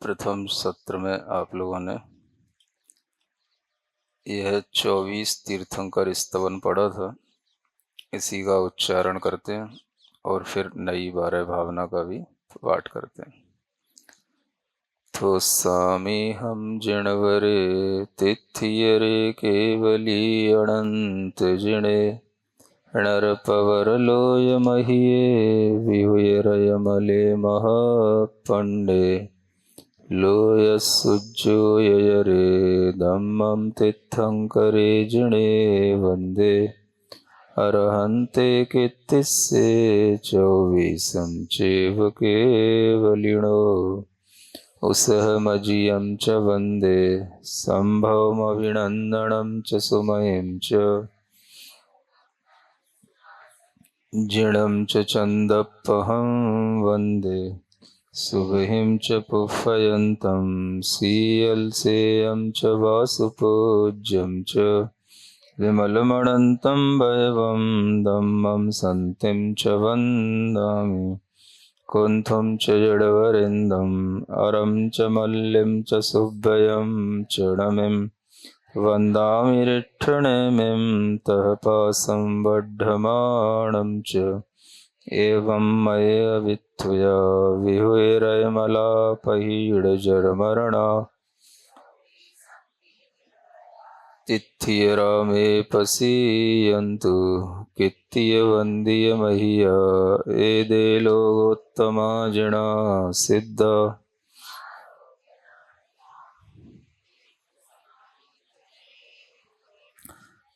प्रथम सत्र में आप लोगों ने यह 24 तीर्थंकर स्तवन पढ़ा था। इसी का उच्चारण करते हैं और फिर नई 12 भावना का भी पाठ करते हैं। तो सामी हम जिणवरे तिथियरे केवली अनंत जिणे नर पवर लोय महिये विहुयरयमले महापंडे लोयसुज्जोयरे धम्मं तीर्थंकरे जिणे वंदे अरहन्ते कीर्तिस्से चौवीसं चैव केवलिनो उसहमजियं च वन्दे सम्भवमभिनन्दनं च सुमयं च जिणं च चन्दप्पहं वन्दे सुबहिं च पुह्यन्तं सीयल्सेयं च वासुपूज्यं च विमलमणन्तं वैभवं धम्मं सन्तिं च वन्दामि कुन्थं च जडवरेन्दम् अरं च मल्लिं च सुभ्यं च नमिं वन्दामि रिठ्ठणेमिं तः पासं बद्धमानं च एवं मया वित्थुया विहुरयमलापहीडजरमरणा तिथियरा मे पसीयन्तु कित्तियवन्दीय मह्या एदे लोकोत्तमा जिणा सिद्धा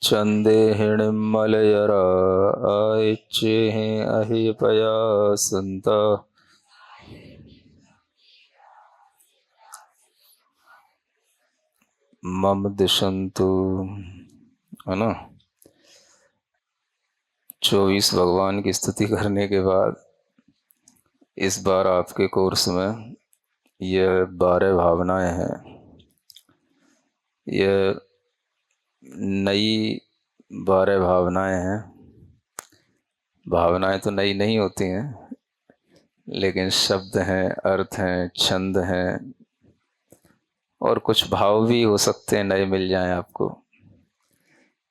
चंदे हिणिमलयरा आइच्छेहि अहिपया संता मम दिशंतु, है ना। 24 भगवान की स्तुति करने के बाद इस बार आपके कोर्स में यह 12 भावनाएं हैं। यह नई 12 भावनाएं हैं। भावनाएं तो नई नहीं होती हैं, लेकिन शब्द हैं, अर्थ हैं, छंद हैं और कुछ भाव भी हो सकते हैं नए मिल जाएं आपको,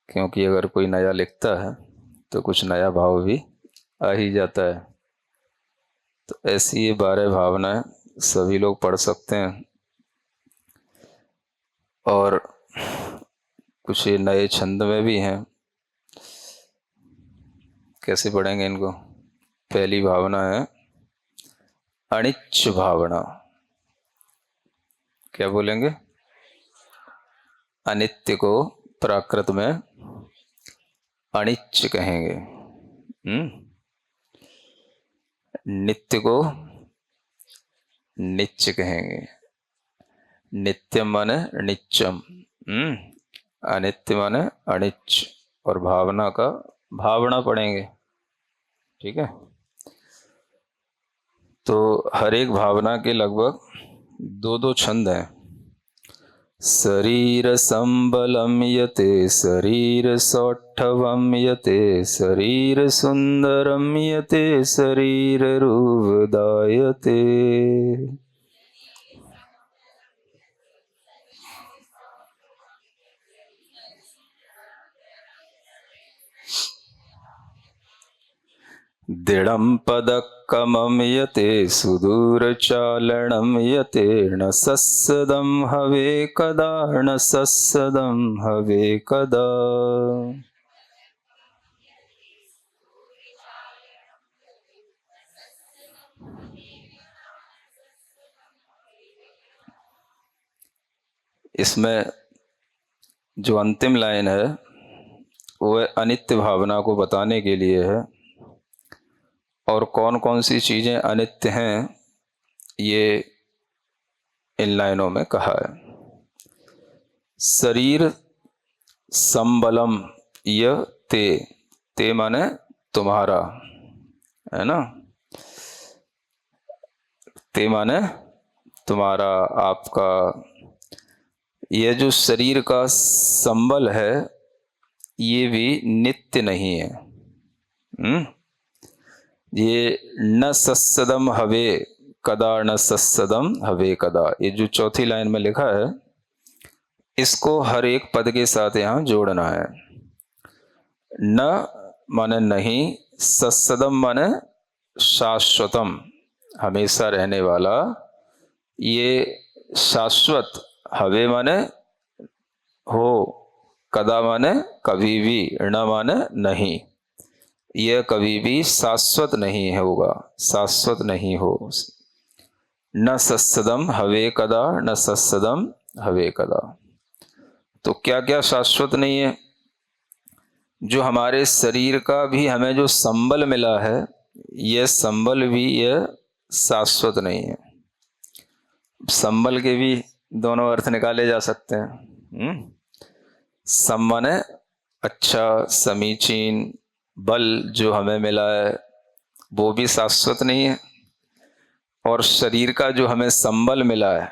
क्योंकि अगर कोई नया लिखता है तो कुछ नया भाव भी आ ही जाता है। तो ऐसी ये 12 भावनाएं सभी लोग पढ़ सकते हैं और कुछ ये नए छंद में भी हैं। कैसे पढ़ेंगे इनको? पहली भावना है अनिच्छ भावना। क्या बोलेंगे? अनित्य को प्राकृत में अनिच्छ कहेंगे। नित्य को निच्च कहेंगे। नित्यम माने निच्चम, अनित्य माने अनिच्छ, और भावना का भावना पढ़ेंगे। ठीक है। तो हर एक भावना के लगभग 2-2 छंद हैं। शरीर संबलम यते शरीर सौष्ठवम यते शरीर सुंदरम यते शरीर रूपदायते। दृढ़ं पदक्कमं यते सुदूरचालनं यते न सस्सदं हवे कदा न सस्सदं हवे कदा। इसमें जो अंतिम लाइन है वह अनित्य भावना को बताने के लिए है, और कौन कौन सी चीज़ें अनित्य हैं ये इन लाइनों में कहा है। शरीर संबलम य ते, ते माने तुम्हारा, है ना। ते माने तुम्हारा, आपका। यह जो शरीर का संबल है ये भी नित्य नहीं है। ये न सस्सदम हवे कदा न सत्सदम हवे कदा, ये जो चौथी लाइन में लिखा है इसको हर एक पद के साथ यहाँ जोड़ना है। न माने नहीं, सत्सदम माने शाश्वतम, हमेशा रहने वाला, ये शाश्वत, हवे माने हो, कदा माने कभी भी, न माने नहीं, यह कभी भी शाश्वत नहीं होगा, शाश्वत नहीं हो। न सत्सदम हवे कदा, न सत्सदम हवे कदा। तो क्या क्या शाश्वत नहीं है? जो हमारे शरीर का भी हमें जो संबल मिला है, यह संबल भी यह शाश्वत नहीं है। संबल के भी दोनों अर्थ निकाले जा सकते हैं। सम्मान है अच्छा, समीचीन, बल जो हमें मिला है वो भी शाश्वत नहीं है, और शरीर का जो हमें संबल मिला है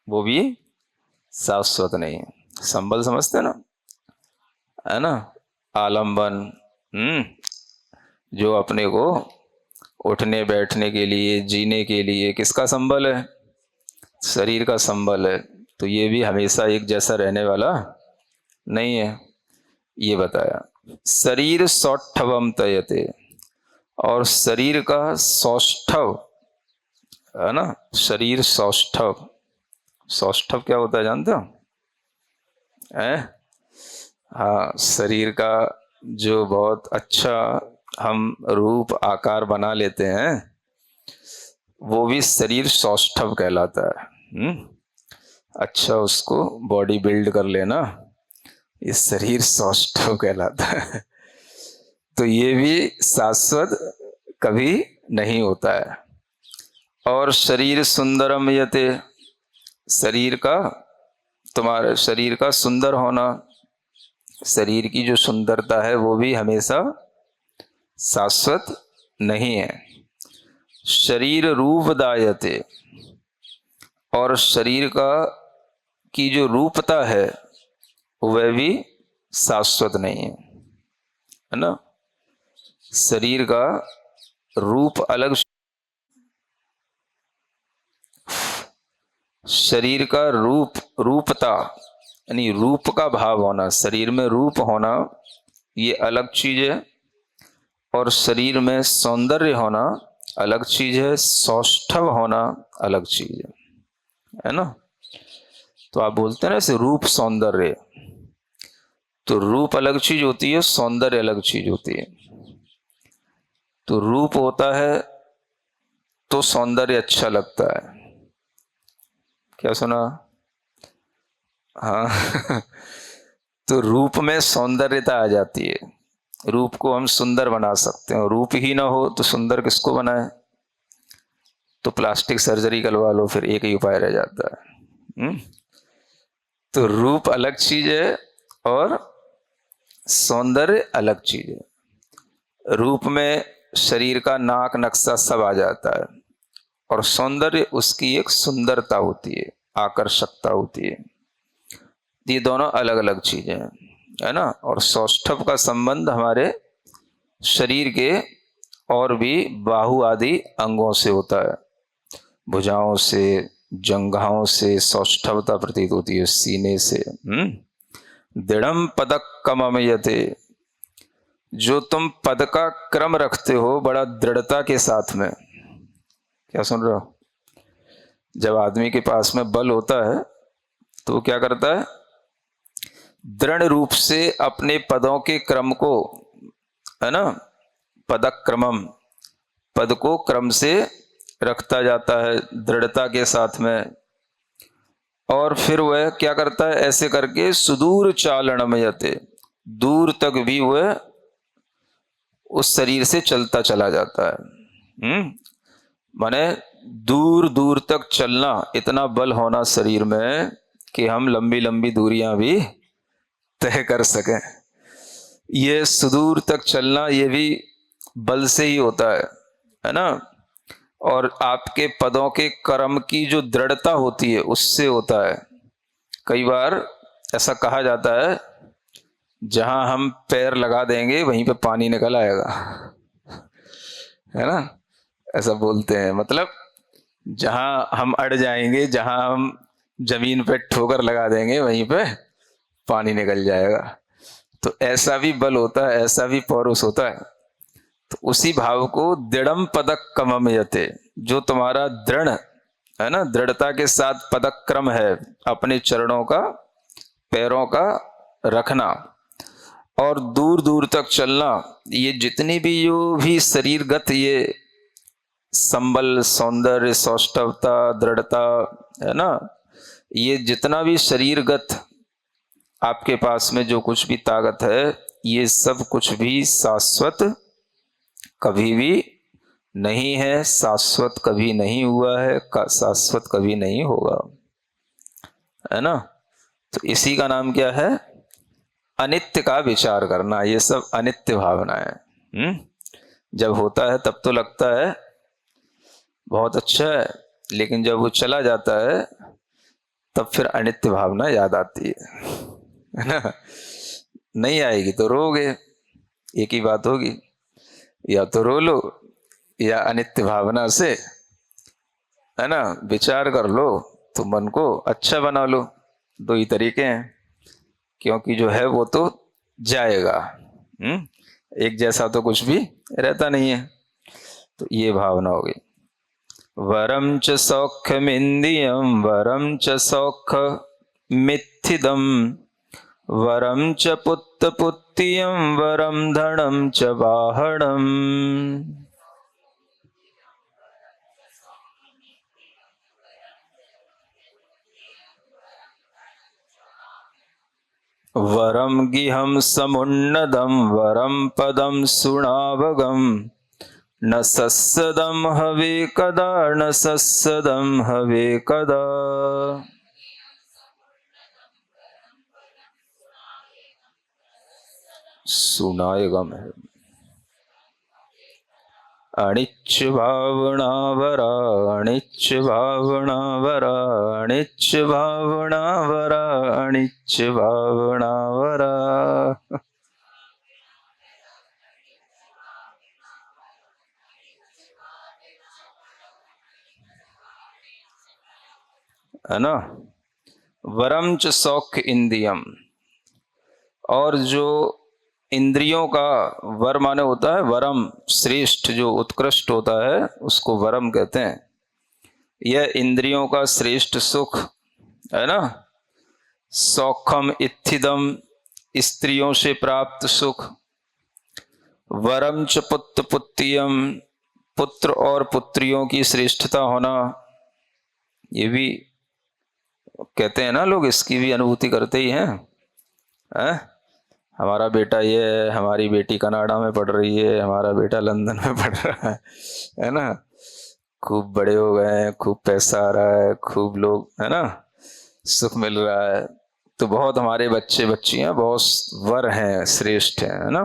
वो भी शाश्वत नहीं है। संबल समझते ना, है ना, आलंबन, जो अपने को उठने बैठने के लिए, जीने के लिए किसका संबल है? शरीर का संबल है। तो ये भी हमेशा एक जैसा रहने वाला नहीं है, ये बताया। शरीर सौष्ठवम तयते, और शरीर का सौष्ठव, है ना, शरीर सौष्ठव, सौष्ठव क्या होता है जानते हो? हाँ, शरीर का जो बहुत अच्छा हम रूप आकार बना लेते हैं वो भी शरीर सौष्ठव कहलाता है। अच्छा उसको बॉडी बिल्ड कर लेना, ये शरीर सौष्ठव कहलाता है। तो ये भी शाश्वत कभी नहीं होता है। और शरीर सुंदरम यते, शरीर का, तुम्हारे शरीर का सुंदर होना, शरीर की जो सुंदरता है वो भी हमेशा शाश्वत नहीं है। शरीर रूपदायते, और शरीर का की जो रूपता है वह भी शाश्वत नहीं है ना। शरीर का रूप अलग, शरीर का रूपता यानी रूप का भाव होना, शरीर में रूप होना ये अलग चीज है, और शरीर में सौंदर्य होना अलग चीज है, सौष्ठव होना अलग चीज है ना। तो आप बोलते हैं ना ऐसे रूप सौंदर्य, तो रूप अलग चीज होती है, सौंदर्य अलग चीज होती है। तो रूप होता है तो सौंदर्य अच्छा लगता है, क्या सुना? हाँ तो रूप में सौंदर्यता आ जाती है, रूप को हम सुंदर बना सकते हैं। रूप ही ना हो तो सुंदर किसको बनाए? तो प्लास्टिक सर्जरी करवा लो, फिर एक ही उपाय रह जाता है। तो रूप अलग चीज है और सौंदर्य अलग चीज है। रूप में शरीर का नाक नक्शा सब आ जाता है, और सौंदर्य उसकी एक सुंदरता होती है, आकर्षकता होती है। ये दोनों अलग अलग चीजें हैं, है ना। और सौष्ठव का संबंध हमारे शरीर के और भी बाहु आदि अंगों से होता है, भुजाओं से, जंघाओं से सौष्ठवता प्रतीत होती है, सीने से। दृढ़म पदक कमयते, जो तुम पद का क्रम रखते हो बड़ा दृढ़ता के साथ में। क्या सुन रहे हो? जब आदमी के पास में बल होता है तो वो क्या करता है? दृढ़ रूप से अपने पदों के क्रम को, है ना, पदक क्रमम, पद को क्रम से रखता जाता है दृढ़ता के साथ में। और फिर वह क्या करता है? ऐसे करके सुदूर चालनमयते, दूर तक भी वह उस शरीर से चलता चला जाता है। माने दूर दूर तक चलना, इतना बल होना शरीर में कि हम लंबी लंबी दूरियां भी तय कर सकें। ये सुदूर तक चलना ये भी बल से ही होता है ना। और आपके पदों के कर्म की जो दृढ़ता होती है उससे होता है। कई बार ऐसा कहा जाता है, जहां हम पैर लगा देंगे वहीं पे पानी निकल आएगा, है ना, ऐसा बोलते हैं। मतलब जहां हम अड़ जाएंगे, जहां हम जमीन पे ठोकर लगा देंगे, वहीं पे पानी निकल जाएगा। तो ऐसा भी बल होता है, ऐसा भी पौरुष होता है। तो उसी भाव को दृढ़म पदक कमम यते, जो तुम्हारा दृढ़ है ना, दृढ़ता के साथ पदक्रम है, अपने चरणों का, पैरों का रखना और दूर दूर तक चलना। ये जितनी भी जो भी शरीरगत ये संबल, सौंदर्य, सौष्ठवता, दृढ़ता है ना, ये जितना भी शरीरगत आपके पास में जो कुछ भी ताकत है, ये सब कुछ भी शाश्वत कभी भी नहीं है, शाश्वत कभी नहीं हुआ है, शाश्वत कभी नहीं होगा, है ना। तो इसी का नाम क्या है? अनित्य का विचार करना। ये सब अनित्य भावना है। जब होता है तब तो लगता है बहुत अच्छा है, लेकिन जब वो चला जाता है तब फिर अनित्य भावना याद आती है ना। नहीं आएगी तो रोगे, एक ही बात होगी, या तो रो लो या अनित्य भावना से, है ना, विचार कर लो, तो मन को अच्छा बना लो। दो ही तरीके हैं, क्योंकि जो है वो तो जाएगा। एक जैसा तो कुछ भी रहता नहीं है। तो ये भावना हो गई। वरम च सौख्यमिंदियम वरम च सौख्यमित्थिदम वरम च पुत्र पुत्रियम वरम धनम च वाहनम। वरम गिहम समुन्नदम वरम पदम सुणावगम न सस्सदम हवे कदा न सस्सदम हवे कदा। सुनाएगम है। अनिच्छ भावना वरा, अनिच्छ भावना वरा, अनिच्छ भावना वरा, अनिच्छ भावना वरा। है ना। वरम च सौख्य इंद्रियम, और जो इंद्रियों का वर माने होता है वरम, श्रेष्ठ, जो उत्कृष्ट होता है उसको वरम कहते हैं। यह इंद्रियों का श्रेष्ठ सुख है ना। सौखम इत्थिदम, स्त्रियों से प्राप्त सुख। वरम च पुत्र पुत्रियम, पुत्र और पुत्रियों की श्रेष्ठता होना। ये भी कहते हैं ना लोग, इसकी भी अनुभूति करते ही हैं, है? हमारा बेटा ये है, हमारी बेटी कनाडा में पढ़ रही है, हमारा बेटा लंदन में पढ़ रहा है ना। खूब बड़े हो गए हैं, खूब पैसा आ रहा है, खूब लोग, है ना, सुख मिल रहा है। तो बहुत हमारे बच्चे बच्चियां बहुत वर हैं, श्रेष्ठ हैं, है ना।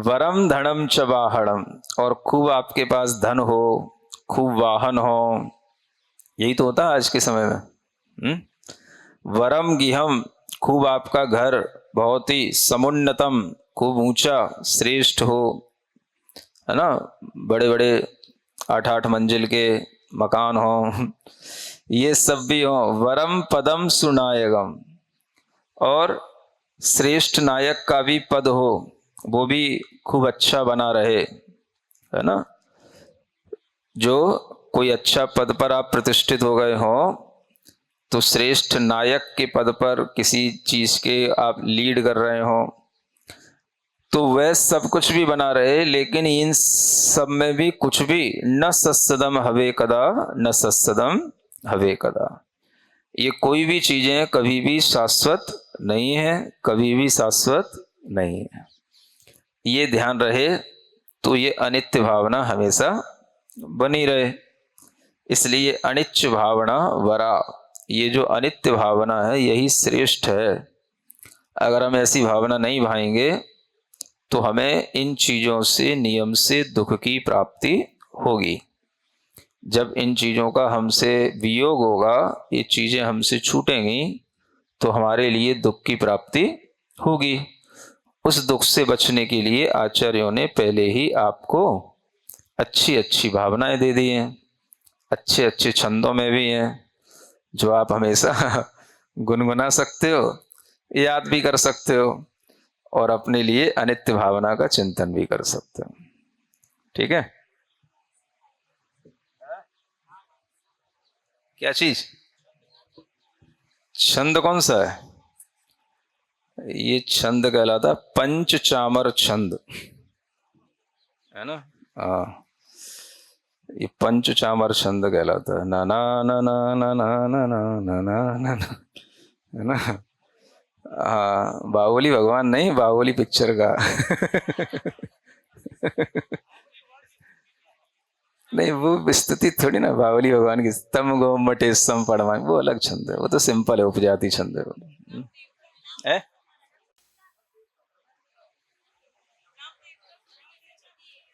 वरम धनम च वाहनम, और खूब आपके पास धन हो, खूब वाहन हो। यही तो होता है आज के समय में। वरम गिहम, खूब आपका घर बहुत ही समुन्नतम, खूब ऊंचा श्रेष्ठ हो, है ना, बड़े बड़े 8-8 मंजिल के मकान हो, ये सब भी हो। वरम पदम सुनायगम, और श्रेष्ठ नायक का भी पद हो, वो भी खूब अच्छा बना रहे, है ना। जो कोई अच्छा पद पर आप प्रतिष्ठित हो गए हो, तो श्रेष्ठ नायक के पद पर किसी चीज के आप लीड कर रहे हो, तो वह सब कुछ भी बना रहे, लेकिन इन सब में भी कुछ भी न सत्सदम हवे कदा, न सत्सदम हवे कदा। ये कोई भी चीजें कभी भी शाश्वत नहीं है, कभी भी शाश्वत नहीं है। ये ध्यान रहे, तो ये अनित्य भावना हमेशा बनी रहे। इसलिए अनिच्छ भावना वरा, ये जो अनित्य भावना है यही श्रेष्ठ है। अगर हम ऐसी भावना नहीं भाएंगे तो हमें इन चीजों से, नियम से दुख की प्राप्ति होगी। जब इन चीजों का हमसे वियोग होगा, ये चीजें हमसे छूटेंगी, तो हमारे लिए दुख की प्राप्ति होगी। उस दुख से बचने के लिए आचार्यों ने पहले ही आपको अच्छी अच्छी भावनाएं दे दी हैं। अच्छे अच्छे छंदों में भी हैं जो आप हमेशा गुनगुना सकते हो, याद भी कर सकते हो, और अपने लिए अनित्य भावना का चिंतन भी कर सकते हो। ठीक है। क्या चीज? छंद कौन सा है? ये छंद कहलाता पंचचामर छंद, है ना। हाँ, ये पंचचामर छंद कहलाता है। ना ना ना ना ना ना ना ना ना ना ना ना, है ना। हाँ, बाहुबली भगवान नहीं, बाहुबली पिक्चर का। नहीं, वो स्तुति थोड़ी ना बाहुबली भगवान की, तम गो मटे सम पड़वा, वो अलग छंद है, वो तो सिंपल है, उपजाति छंद है वो। है?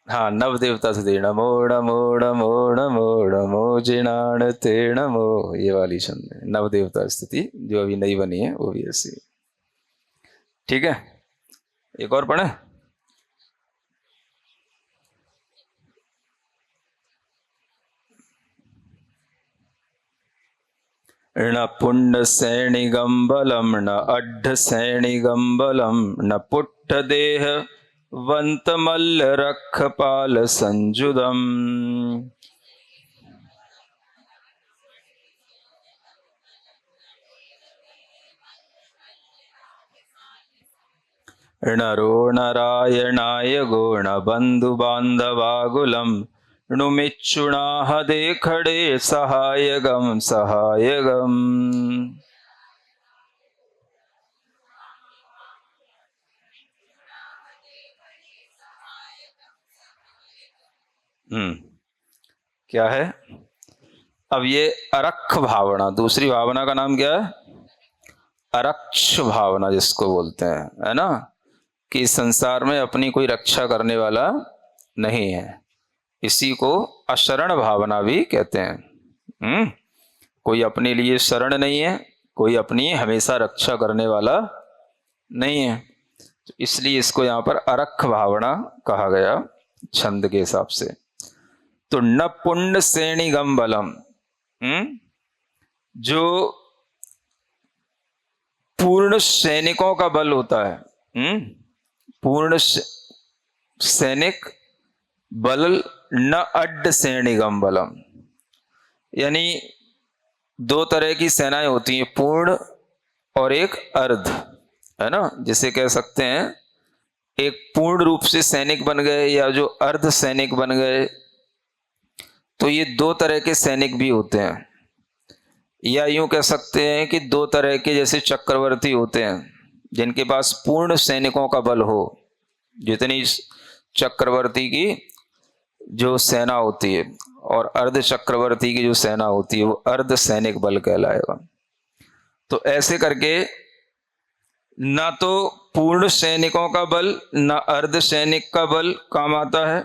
हाँ, नव देवता से नमो नमो नमो नमो नमो जिणाण ते नमो, ये वाली छंद है नव देवता स्तुति, जो अभी नई बनी है वो भी ऐसी है। ठीक है, एक और पढ़े। न पुण्ड सैणिगम्बलम न अड्ढ सैणिगम्बलम न पुट्ठ देह वंत मल्ल रखपाल संजुदम। णरो नारायणाय गुण बंधु बांधवागुलम नुमिच्छुणाह देखड़े सहायगम सहायगम। क्या है? अब ये अरक्ष भावना, दूसरी भावना का नाम क्या है? अरक्ष भावना जिसको बोलते हैं, है ना, कि इस संसार में अपनी कोई रक्षा करने वाला नहीं है। इसी को अशरण भावना भी कहते हैं। कोई अपने लिए शरण नहीं है, कोई अपनी हमेशा रक्षा करने वाला नहीं है, तो इसलिए इसको यहाँ पर अरक्ष भावना कहा गया छंद के हिसाब से। तो न पुण्य श्रेणी गम बलम, जो पूर्ण सैनिकों का बल होता है, पूर्ण सैनिक बल, न अड्ड सैनिकम बलम, यानी दो तरह की सेनाएं होती हैं, पूर्ण और एक अर्ध, है ना। जिसे कह सकते हैं एक पूर्ण रूप से सैनिक बन गए या जो अर्ध सैनिक बन गए, तो ये दो तरह के सैनिक भी होते हैं। या यूं कह सकते हैं कि दो तरह के जैसे चक्रवर्ती होते हैं, जिनके पास पूर्ण सैनिकों का बल हो, जितनी चक्रवर्ती की जो सेना होती है और अर्ध चक्रवर्ती की जो सेना होती है वो अर्ध सैनिक बल कहलाएगा। तो ऐसे करके ना तो पूर्ण सैनिकों का बल न अर्ध सैनिक का बल काम आता है,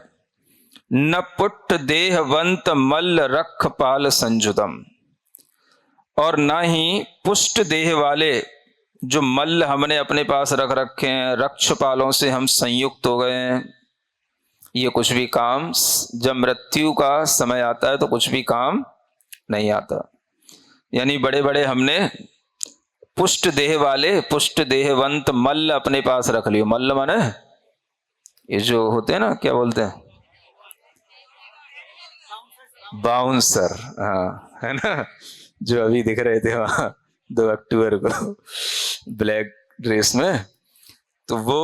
न पुट्ट देहवंत मल्ल रख पाल संजुतम, और ना ही पुष्ट देह वाले जो मल्ल हमने अपने पास रख रखे हैं, रक्षपालों से हम संयुक्त हो गए हैं, ये कुछ भी काम, जब मृत्यु का समय आता है तो कुछ भी काम नहीं आता। यानी बड़े बड़े हमने पुष्ट देह वाले, पुष्ट देहवंत मल्ल अपने पास रख लियो। मल्ल माने ये जो होते हैं ना, क्या बोलते हैं, बाउंसर, हाँ, है ना, जो अभी दिख रहे थे वहां 2 अक्टूबर को ब्लैक ड्रेस में, तो वो,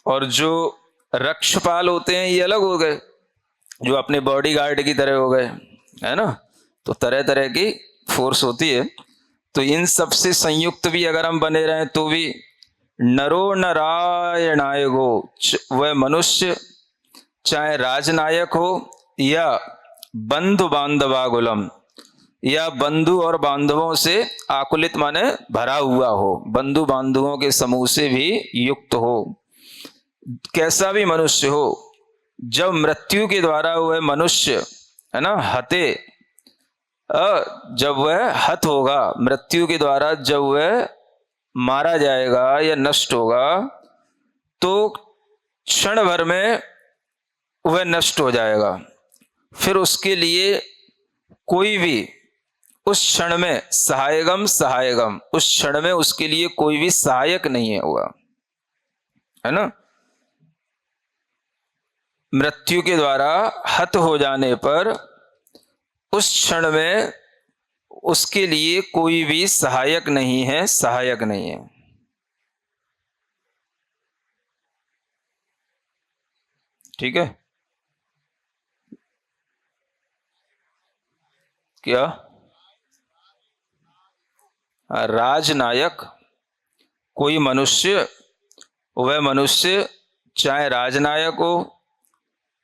और जो रक्षपाल होते हैं ये अलग हो गए, जो अपने बॉडी गार्ड की तरह हो गए, है ना। तो तरह तरह की फोर्स होती है, तो इन सब से संयुक्त भी अगर हम बने रहें तो भी नरो नारायणाय हो, वह मनुष्य चाहे राजनायक हो या बंधु बांधवागुलम, या बंधु और बांधवों से आकुलित माने भरा हुआ हो, बंधु बांधवों के समूह से भी युक्त हो, कैसा भी मनुष्य हो, जब मृत्यु के द्वारा वह मनुष्य, है ना, हते, जब वह हत होगा, मृत्यु के द्वारा जब वह मारा जाएगा या नष्ट होगा, तो क्षण भर में वह नष्ट हो जाएगा। फिर उसके लिए कोई भी उस क्षण में सहायगम सहायगम, उस क्षण में उसके लिए कोई भी सहायक नहीं है हुआ, है ना। मृत्यु के द्वारा हत हो जाने पर उस क्षण में उसके लिए कोई भी सहायक नहीं है, सहायक नहीं है। ठीक है। क्या? राजनायक कोई मनुष्य, वह मनुष्य चाहे राजनायक हो,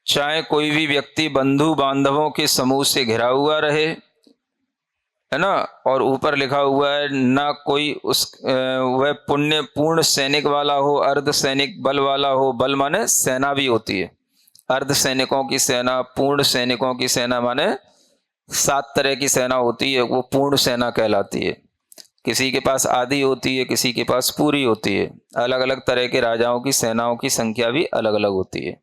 चाहे कोई भी व्यक्ति बंधु बांधवों के समूह से घिरा हुआ रहे, है ना, और ऊपर लिखा हुआ है ना कोई वह पुण्य पूर्ण सैनिक वाला हो, अर्ध सैनिक बल वाला हो, बल माने सेना भी होती है, अर्ध सैनिकों की सेना, पूर्ण सैनिकों की सेना माने 7 तरह की सेना होती है, वो पूर्ण सेना कहलाती है। किसी के पास आधी होती है, किसी के पास पूरी होती है, अलग अलग तरह के राजाओं की सेनाओं की संख्या भी अलग अलग होती है।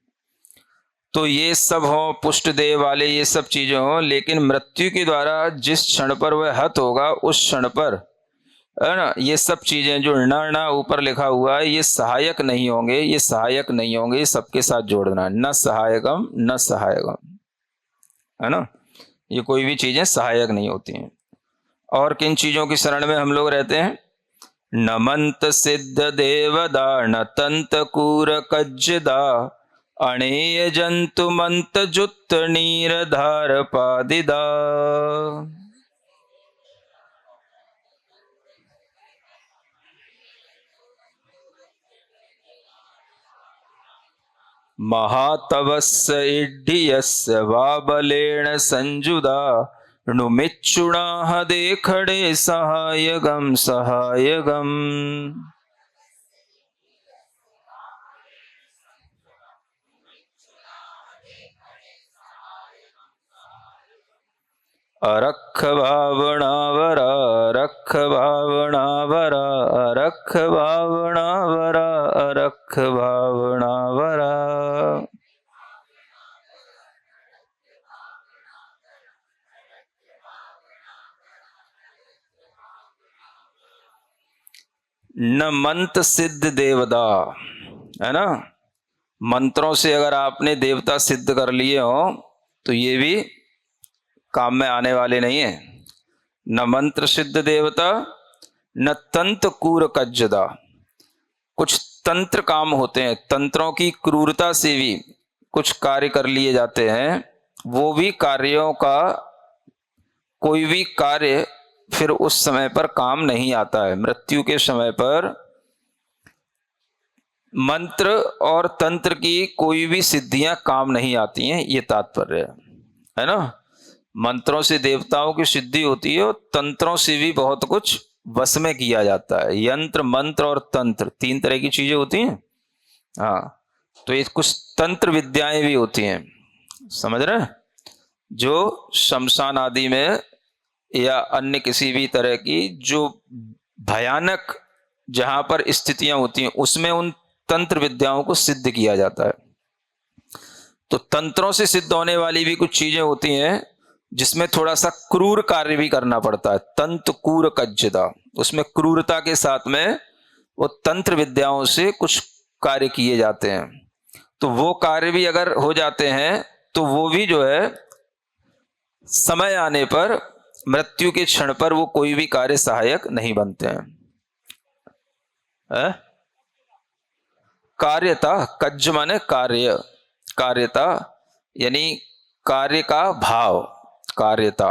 तो ये सब हो, पुष्ट देह वाले ये सब चीजें हो, लेकिन मृत्यु के द्वारा जिस क्षण पर वह हत होगा उस क्षण पर, है ना, ये सब चीजें जो न ऊपर लिखा हुआ है ये सहायक नहीं होंगे, ये सहायक नहीं होंगे, ये सबके साथ जोड़ना, न सहायकम न सहायकम, है ना, ये कोई भी चीजें सहायक नहीं होती हैं। और किन चीजों की शरण में हम लोग रहते हैं? न मंत सिद्ध देवदा न तंत कूर कज्जदा अणेय जंतु मंत जुत्त नीर धार पादिदा। महातवस्य इड्ढियस्य वाबलेण संजुदा नुमिच्छुणाह देखड़े सहायगम सहायगम। अरख भावनावरा अरख भावनावरा अरख भावनावरा अरख भावनावरा। न मंत्र सिद्ध देवदा, है ना, मंत्रों से अगर आपने देवता सिद्ध कर लिए हो तो ये भी काम में आने वाले नहीं है। न मंत्र सिद्ध देवता न तंत्र कूर कज्जदा, कुछ तंत्र काम होते हैं, तंत्रों की क्रूरता से भी कुछ कार्य कर लिए जाते हैं, वो भी कार्यों का कोई भी कार्य फिर उस समय पर काम नहीं आता है। मृत्यु के समय पर मंत्र और तंत्र की कोई भी सिद्धियां काम नहीं आती हैं, ये तात्पर्य है ना। मंत्रों से देवताओं की सिद्धि होती है और तंत्रों से भी बहुत कुछ वश में किया जाता है। यंत्र मंत्र और तंत्र 3 तरह की चीजें होती हैं। हाँ, तो ये कुछ तंत्र विद्याएं भी होती हैं, समझ रहे हैं, जो शमशान आदि में या अन्य किसी भी तरह की जो भयानक जहां पर स्थितियां होती हैं उसमें उन तंत्र विद्याओं को सिद्ध किया जाता है। तो तंत्रों से सिद्ध होने वाली भी कुछ चीजें होती हैं जिसमें थोड़ा सा क्रूर कार्य भी करना पड़ता है। तंत्र कूर कज्जदा, उसमें क्रूरता के साथ में वो तंत्र विद्याओं से कुछ कार्य किए जाते हैं। तो वो कार्य भी अगर हो जाते हैं तो वो भी जो है समय आने पर मृत्यु के क्षण पर वो कोई भी कार्य सहायक नहीं बनते हैं। कार्यता, कज्ज माने कार्य, कार्यता यानी कार्य का भाव, कार्यता।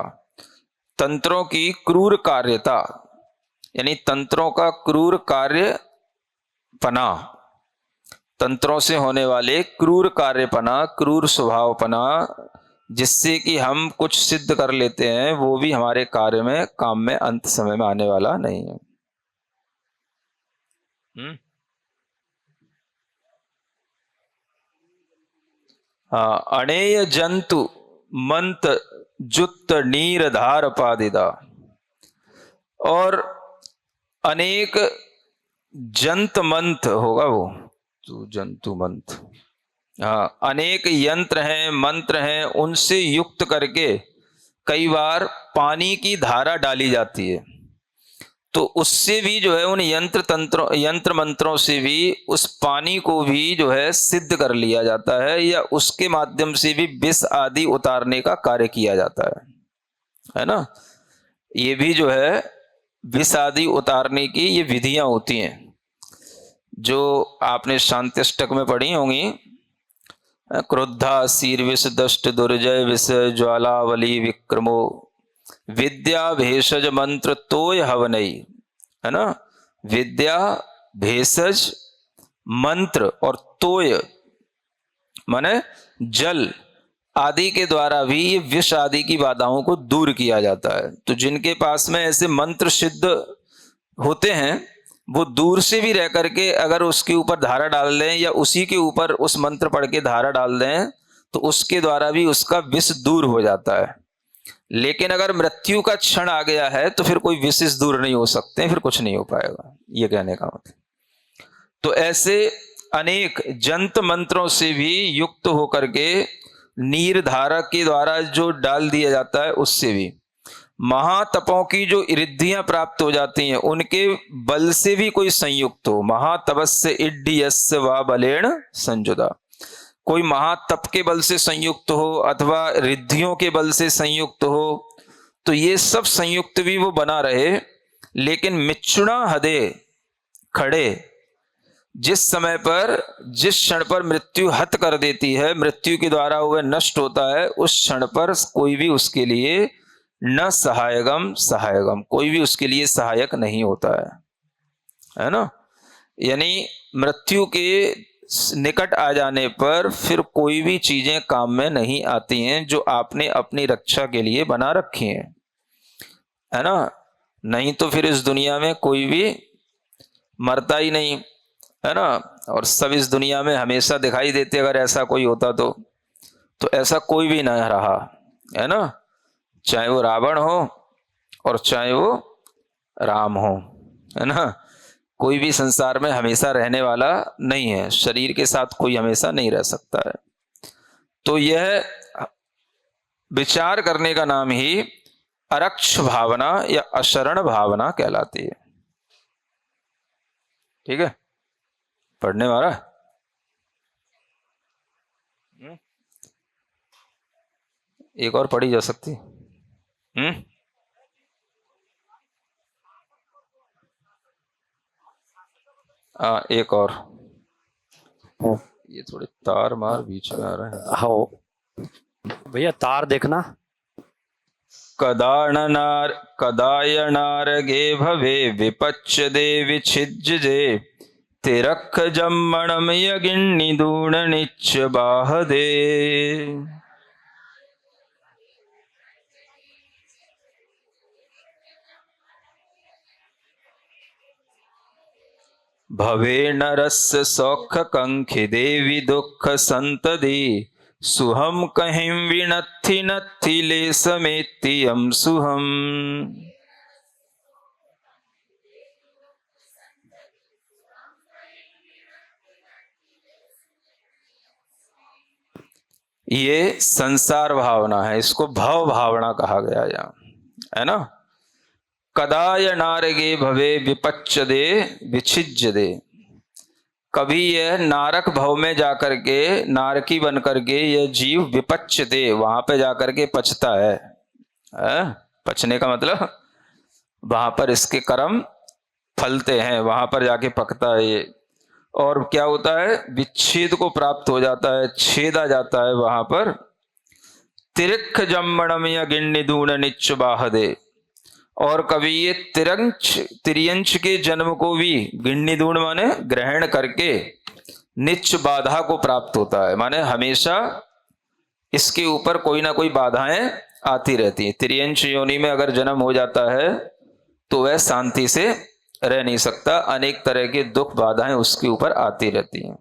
तंत्रों की क्रूर कार्यता यानी तंत्रों का क्रूर कार्य पना, तंत्रों से होने वाले क्रूर कार्यपना, क्रूर स्वभावपना, जिससे कि हम कुछ सिद्ध कर लेते हैं, वो भी हमारे कार्य में काम में अंत समय में आने वाला नहीं है। हाँ, अणेय जंतु मंत जुत्त नीर धार पादिदा, और अनेक जंत मंत होगा वो, तो जंतु मंत, हाँ, अनेक यंत्र हैं मंत्र हैं उनसे युक्त करके कई बार पानी की धारा डाली जाती है, तो उससे भी जो है उन यंत्र मंत्रों से भी उस पानी को भी जो है सिद्ध कर लिया जाता है, या उसके माध्यम से भी विष आदि उतारने का कार्य किया जाता है ना। ये भी जो है विष आदि उतारने की ये विधियां होती हैं, जो आपने शांत्यष्टक में पढ़ी होंगी। क्रुद्धा शीर विष दष्ट दुर्जय विष ज्वालावली विक्रमो विद्या भेषज मंत्र तोय हवनई, है ना। विद्या भेषज मंत्र और तोय माने जल आदि के द्वारा भी ये विष आदि की बाधाओं को दूर किया जाता है। तो जिनके पास में ऐसे मंत्र सिद्ध होते हैं, वो दूर से भी रह करके अगर उसके ऊपर धारा डाल दें या उसी के ऊपर उस मंत्र पढ़ के धारा डाल दें, तो उसके द्वारा भी उसका विष दूर हो जाता है। लेकिन अगर मृत्यु का क्षण आ गया है तो फिर कोई विष दूर नहीं हो सकते, फिर कुछ नहीं हो पाएगा, ये कहने का मतलब। तो ऐसे अनेक जंत मंत्रों से भी युक्त होकर के नीर धारा के द्वारा जो डाल दिया जाता है, उससे भी महातपों की जो रिद्धियां प्राप्त हो जाती हैं, उनके बल से भी कोई संयुक्त हो, महातपस्य इड्डीयस्य वा बलेण संजुदा, कोई महातप के बल से संयुक्त हो अथवा रिद्धियों के बल से संयुक्त हो, तो ये सब संयुक्त भी वो बना रहे। लेकिन मिच्छुणा हदे खड़े, जिस समय पर जिस क्षण पर मृत्यु हत कर देती है, मृत्यु के द्वारा वह नष्ट होता है, उस क्षण पर कोई भी उसके लिए न सहायगम, कोई भी उसके लिए सहायक नहीं होता है ना। यानी मृत्यु के निकट आ जाने पर फिर कोई भी चीजें काम में नहीं आती हैं जो आपने अपनी रक्षा के लिए बना रखी हैं, है ना। नहीं तो फिर इस दुनिया में कोई भी मरता ही नहीं, है ना। और सब इस दुनिया में हमेशा दिखाई देते अगर ऐसा कोई होता तो ऐसा कोई भी ना रहा, है ना। चाहे वो रावण हो और चाहे वो राम हो, है ना। कोई भी संसार में हमेशा रहने वाला नहीं है, शरीर के साथ कोई हमेशा नहीं रह सकता है। तो यह विचार करने का नाम ही अरक्ष भावना या अशरण भावना कहलाती है। ठीक है, पढ़ने वाला एक और पढ़ी जा सकती। एक और, ये थोड़े तार मार बीच में आ रहे हैं। हाँ भैया तार देखना। कदायनार्गे भवे विपच्यदे विच्छिज्यजे तिरक्ख जम्मणम यगिन्निदूण निच्च बाहदे। भवे नरस्य सौख कंखि देवी दुख संतदी सुहम कहिं विनत्थि नत्थि ले समेत्यम सुहम। ये संसार भावना है, इसको भव भावना कहा गया यहाँ, है ना। कदाय नारगे भवे विपच्यदे विच्छिज्यदे, कभी यह नारक भव में जाकर के नारकी बन करके यह जीव विपच्यते, वहां पे जाकर के पचता है। पचने का मतलब वहां पर इसके कर्म फलते हैं, वहां पर जाके पकता है ये। और क्या होता है, विच्छेद को प्राप्त हो जाता है, छेद आ जाता है वहां पर। तिरक्ख जम्मणम या गिन्निदूण निच्च बाहदे, और कभी ये तिर्यंश के जन्म को भी गिन्निदूण माने ग्रहण करके निच्च बाधा को प्राप्त होता है, माने हमेशा इसके ऊपर कोई ना कोई बाधाएं आती रहती हैं। तिर्यंश योनि में अगर जन्म हो जाता है तो वह शांति से रह नहीं सकता, अनेक तरह के दुख बाधाएं उसके ऊपर आती रहती हैं।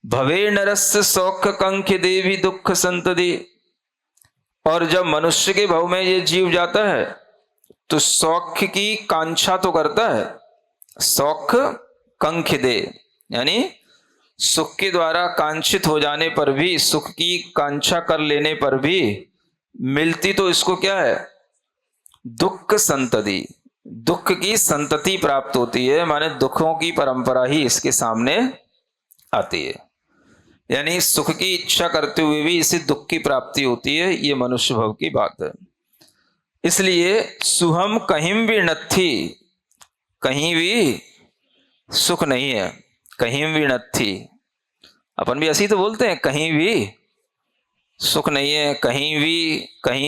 भवे नरस्य सौख कंख देवी दुख संतति, और जब मनुष्य के भव में ये जीव जाता है तो सौख की कांक्षा तो करता है। सौख कंख दे यानी सुख के द्वारा कांक्षित हो जाने पर भी, सुख की कांक्षा कर लेने पर भी मिलती तो इसको क्या है, दुख संतति, दुख की संतति प्राप्त होती है, माने दुखों की परंपरा ही इसके सामने आती है। यानी सुख की इच्छा करते हुए भी इसे दुख की प्राप्ति होती है, ये मनुष्य भव की बात है। इसलिए सुहम कहीं भी नथी, कहीं भी सुख नहीं है, कहीं भी नथी। अपन भी ऐसे ही तो बोलते हैं, कहीं भी सुख नहीं है, कहीं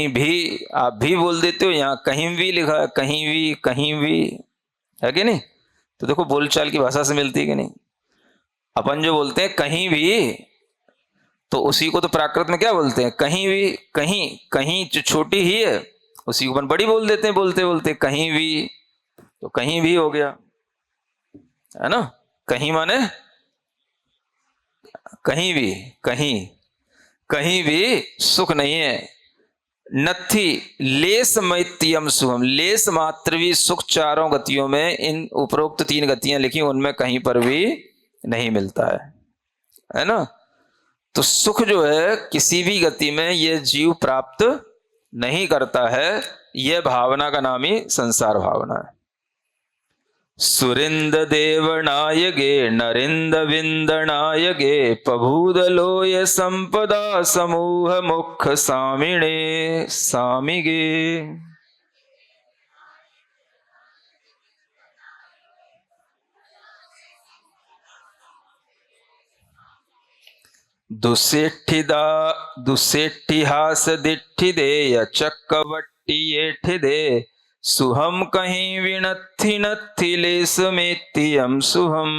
भी आप भी बोल देते हो, यहां कहीं भी लिखा है, कहीं भी है कि नहीं। तो देखो बोलचाल की भाषा से मिलती है कि नहीं। अपन जो बोलते हैं कहीं भी, तो उसी को तो प्राकृत में क्या बोलते हैं, कहीं भी। कहीं कहीं जो छोटी ही है उसी को अपन बड़ी बोल देते हैं, बोलते बोलते कहीं भी, तो कहीं भी हो गया, है ना। कहीं माने कहीं भी, कहीं भी सुख नहीं है। नथी लेस मैत्यम सुखम, लेस मात्र भी सुख चारों गतियों में, इन उपरोक्त 3 गतियां लिखी उनमें कहीं पर भी नहीं मिलता है ना। तो सुख जो है किसी भी गति में यह जीव प्राप्त नहीं करता है, यह भावना का नाम ही संसार भावना है। सुरिंद देवनाय गे नरिंद विंदनाय गे पभूदलोय संपदा समूह मुख सामिणे सामिगे। दुसेठिहास दिठिदे चक्कवट्टियेठिदे सुहम कहीं विनथि नथि लेस मेत्यम सुहम।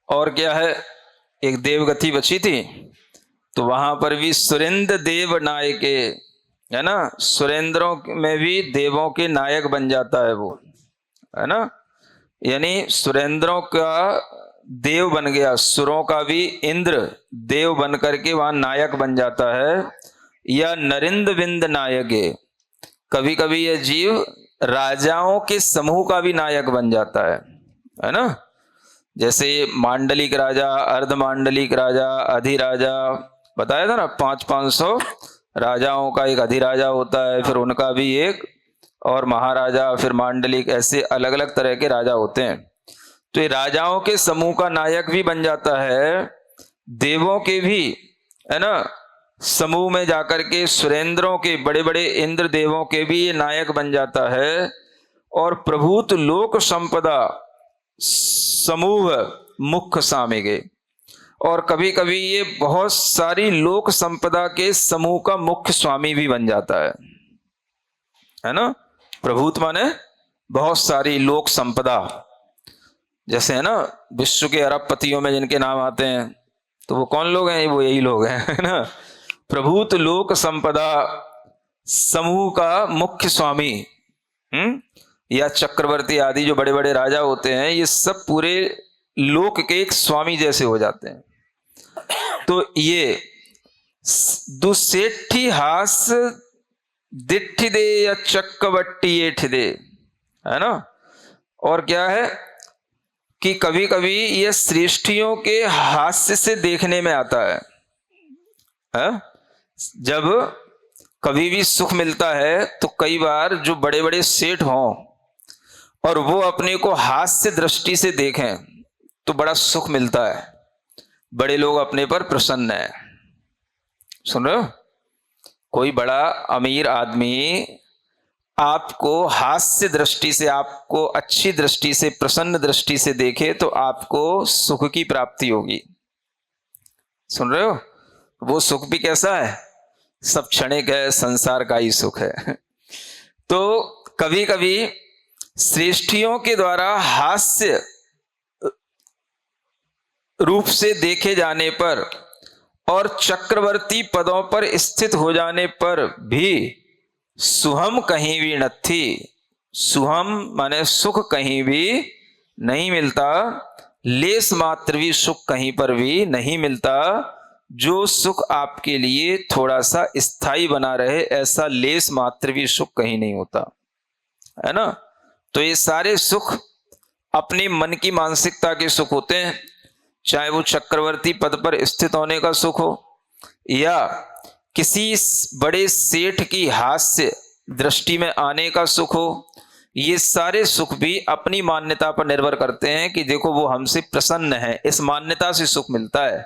और क्या है, एक देवगति बची थी, तो वहां पर भी सुरेंद्र देव नायक है ना, सुरेंद्रों में भी देवों के नायक बन जाता है वो, है ना। यानी सुरेंद्रों का देव बन गया, सुरों का भी इंद्र देव बन करके वहां नायक बन जाता है। या नरिंद विंद नायक है, कभी कभी यह जीव राजाओं के समूह का भी नायक बन जाता है ना। जैसे मांडलिक राजा, अर्ध मांडलिक राजा, अधिराजा, बताया था ना 500 राजाओं का एक अधिराजा होता है, फिर उनका भी एक, और महाराजा, फिर मांडलिक, ऐसे अलग अलग तरह के राजा होते हैं। तो ये राजाओं के समूह का नायक भी बन जाता है, देवों के भी, है ना, समूह में जाकर के सुरेंद्रों के, बड़े बड़े इंद्र देवों के भी ये नायक बन जाता है। और प्रभूत लोक संपदा समूह मुख्य सामिगे, और कभी कभी ये बहुत सारी लोक संपदा के समूह का मुख्य स्वामी भी बन जाता है ना। प्रभूत माने बहुत सारी लोक संपदा, जैसे है ना विश्व के अरबपतियों में जिनके नाम आते हैं, तो वो कौन लोग हैं, वो यही लोग हैं, है ना। प्रभूत लोक संपदा समूह का मुख्य स्वामी, या चक्रवर्ती आदि जो बड़े बड़े राजा होते हैं, ये सब पूरे लोक के एक स्वामी जैसे हो जाते हैं। तो ये दुसेठी हास दिठिदे या चक्रवट्टियेठिदे, है ना। और क्या है कि कभी कभी यह श्रेष्ठियों के हास्य से देखने में आता है। जब कभी भी सुख मिलता है तो कई बार जो बड़े बड़े सेठ हों और वो अपने को हास्य दृष्टि से देखें तो बड़ा सुख मिलता है, बड़े लोग अपने पर प्रसन्न है। सुन रहे हो, कोई बड़ा अमीर आदमी आपको हास्य दृष्टि से, आपको अच्छी दृष्टि से, प्रसन्न दृष्टि से देखे तो आपको सुख की प्राप्ति होगी। सुन रहे हो, वो सुख भी कैसा है, सब क्षणिक है, संसार का ही सुख है। तो कभी कभी श्रेष्ठियों के द्वारा हास्य रूप से देखे जाने पर और चक्रवर्ती पदों पर स्थित हो जाने पर भी सुहम कहीं भी नथी, सुहम माने सुख कहीं भी नहीं मिलता, लेस मात्र भी सुख कहीं पर भी नहीं मिलता। जो सुख आपके लिए थोड़ा सा स्थायी बना रहे, ऐसा लेस मात्र भी सुख कहीं नहीं होता, है ना। तो ये सारे सुख अपने मन की मानसिकता के सुख होते हैं, चाहे वो चक्रवर्ती पद पर स्थित होने का सुख हो या किसी बड़े सेठ की हास्य दृष्टि में आने का सुख हो। ये सारे सुख भी अपनी मान्यता पर निर्भर करते हैं कि देखो वो हमसे प्रसन्न है, इस मान्यता से सुख मिलता है।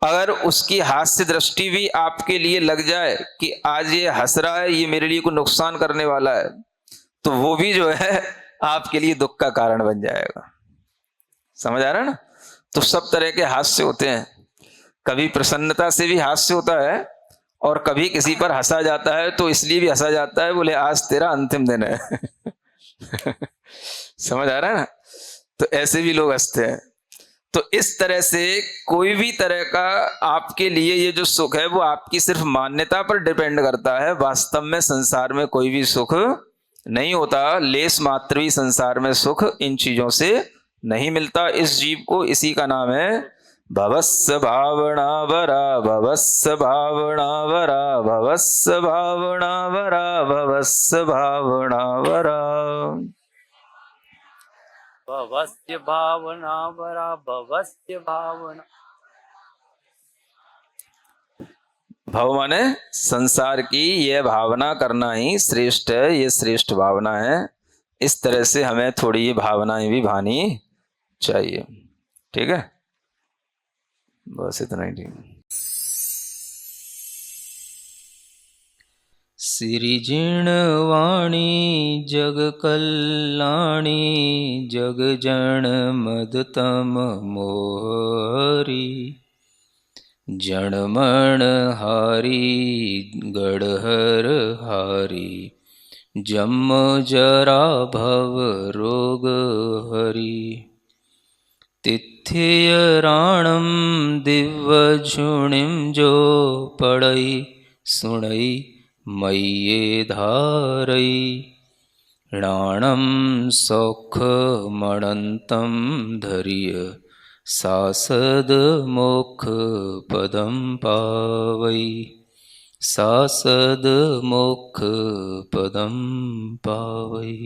अगर उसकी हास्य दृष्टि भी आपके लिए लग जाए कि आज ये हंस रहा है, ये मेरे लिए कोई नुकसान करने वाला है, तो वो भी जो है आपके लिए दुख का कारण बन जाएगा। समझ आ रहा है ना? तो सब तरह के हास्य होते हैं, कभी प्रसन्नता से भी हास्य होता है और कभी किसी पर हंसा जाता है तो इसलिए भी हंसा जाता है, बोले आज तेरा अंतिम दिन है। समझ आ रहा है ना? तो ऐसे भी लोग हंसते हैं। तो इस तरह से कोई भी तरह का आपके लिए ये जो सुख है वो आपकी सिर्फ मान्यता पर डिपेंड करता है। वास्तव में संसार में कोई भी सुख नहीं होता, लेस मात्र भी संसार में सुख इन चीजों से नहीं मिलता इस जीव को। इसी का नाम है भवस्य भावना वरा, भवस्य भावना वरा, भवस्य भावना वरा, भवस्य भावना वरा। भवस्य भावना वरा, भवस्य भावना। भव माने संसार की यह भावना करना ही श्रेष्ठ है, ये श्रेष्ठ भावना है। इस तरह से हमें थोड़ी ये भावनाएं भी भानी चाहिए। ठीक है, बस इतना ही ठीक। सिरिजिणवाणी जग कल्याणी, जग जन मदतम मोहरी। जणमण हारी गढ़हर हारी, जम जरा भव रोग हरी। तिथियराणम दिव्यझुणिम जो पड़ई, सुणई मय्ये धारई। राणम सौखमणन्तं धर्य, सासद मोक्ष पदम पावई। सासद मोक्ष पदम पावई।